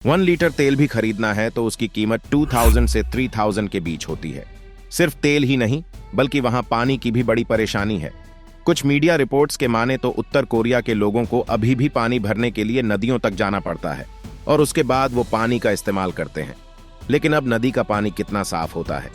1 litre तेल भी खरीदना है तो उसकी कीमत 2000 से 3000 के बीच होती है। सिर्फ तेल ही नहीं बल्कि वहां पानी की भी बड़ी परेशानी है। कुछ मीडिया रिपोर्ट्स के माने तो उत्तर कोरिया के लोगों को अभी भी पानी भरने के लिए नदियों तक जाना पड़ता है और उसके बाद वो पानी का इस्तेमाल करते हैं। लेकिन अब नदी का पानी कितना साफ होता है,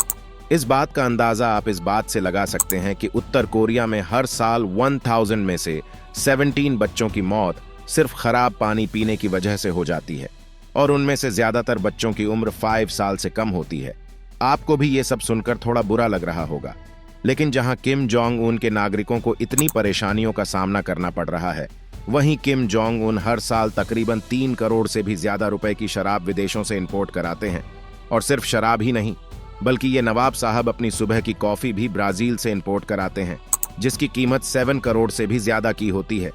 इस बात का अंदाजा आप इस बात से लगा सकते हैं कि उत्तर कोरिया में हर साल 1000 में से 17 बच्चों की मौत सिर्फ खराब पानी पीने की वजह से हो जाती है और उनमें से ज्यादातर बच्चों की उम्र 5 साल से कम होती है। आपको भी ये सब सुनकर थोड़ा बुरा लग रहा होगा, लेकिन जहां किम जोंग उन के नागरिकों को इतनी परेशानियों का सामना करना पड़ रहा है, वहीं किम जोंग उन हर साल तकरीबन 3 करोड़ से भी ज्यादा रुपए की शराब विदेशों से इंपोर्ट कराते हैं। और सिर्फ शराब ही नहीं बल्कि ये नवाब साहब अपनी सुबह की कॉफी भी ब्राजील से इंपोर्ट कराते हैं, जिसकी कीमत 7 करोड़ से भी ज्यादा की होती है।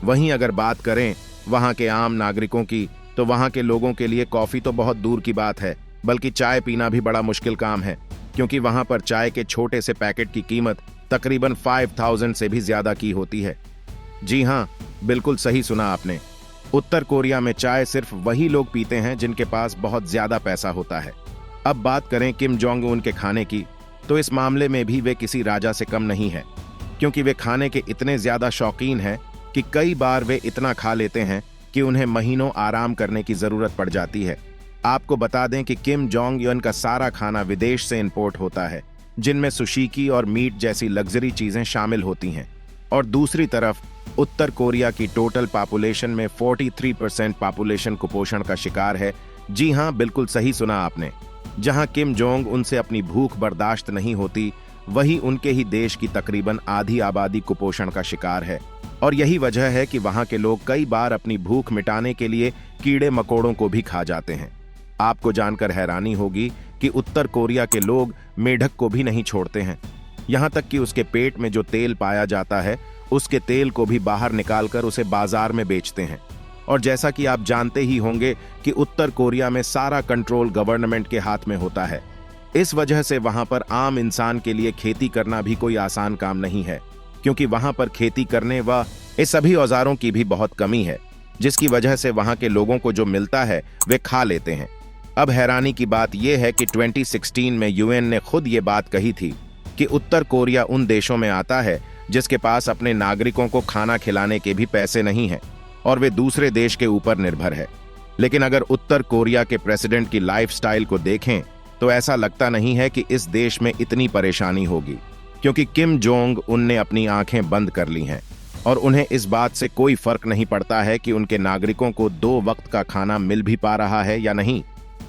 वहीं अगर बात करें वहां के आम नागरिकों की, तो वहां के लोगों के लिए कॉफी तो बहुत दूर की बात है, बल्कि चाय पीना भी बड़ा मुश्किल काम है, क्योंकि वहां पर चाय के छोटे से पैकेट की कीमत तकरीबन 5000 से भी ज्यादा की होती है। जी हाँ, बिल्कुल सही सुना आपने। उत्तर कोरिया में चाय सिर्फ वही लोग पीते हैं जिनके पास बहुत ज्यादा पैसा होता है। अब बात करें किम जोंग उन के खाने की, तो इस मामले में भी वे किसी राजा से कम नहीं है, क्योंकि वे खाने के इतने ज्यादा शौकीन हैं कि कई बार वे इतना खा लेते हैं कि उन्हें महीनों आराम करने की जरूरत पड़ जाती है। आपको बता दें कि किम जोंग उन का सारा खाना विदेश से इंपोर्ट होता है, जिनमें सुशीकी और मीट जैसी लग्जरी चीजें शामिल होती हैं। और दूसरी तरफ उत्तर कोरिया की टोटल पॉपुलेशन में 43% पॉपुलेशन कुपोषण का शिकार है। जी हाँ, बिल्कुल सही सुना आपने। जहां किम जोंग उनसे अपनी भूख बर्दाश्त नहीं होती, वहीं उनके ही देश की तकरीबन आधी आबादी कुपोषण का शिकार है। और यही वजह है कि वहां के लोग कई बार अपनी भूख मिटाने के लिए कीड़े मकोड़ों को भी खा जाते हैं। आपको जानकर हैरानी होगी कि उत्तर कोरिया के लोग मेढक को भी नहीं छोड़ते हैं, यहां तक कि उसके पेट में जो तेल पाया जाता है उसके तेल को भी बाहर निकालकर उसे बाजार में बेचते हैं। और जैसा कि आप जानते ही होंगे कि उत्तर कोरिया में सारा कंट्रोल गवर्नमेंट के हाथ में होता है। इस वजह से वहां पर आम इंसान के लिए खेती करना भी कोई आसान काम नहीं है, क्योंकि वहां पर खेती करने व इस सभी औजारों की भी बहुत कमी है, जिसकी वजह से वहां के लोगों को जो मिलता है वे खा लेते हैं। अब हैरानी की बात यह है कि 2016 में यूएन ने खुद ये बात कही थी कि उत्तर कोरिया उन देशों में आता है जिसके पास अपने नागरिकों को खाना खिलाने के भी पैसे नहीं हैं और वे दूसरे देश के ऊपर निर्भर है। लेकिन अगर उत्तर कोरिया के प्रेसिडेंट की लाइफस्टाइल को देखें तो ऐसा लगता नहीं है कि इस देश में इतनी परेशानी होगी, क्योंकि किम जोंग उनने अपनी आंखें बंद कर ली हैं और उन्हें इस बात से कोई फर्क नहीं पड़ता है कि उनके नागरिकों को 2 वक्त का खाना मिल भी पा रहा है या नहीं।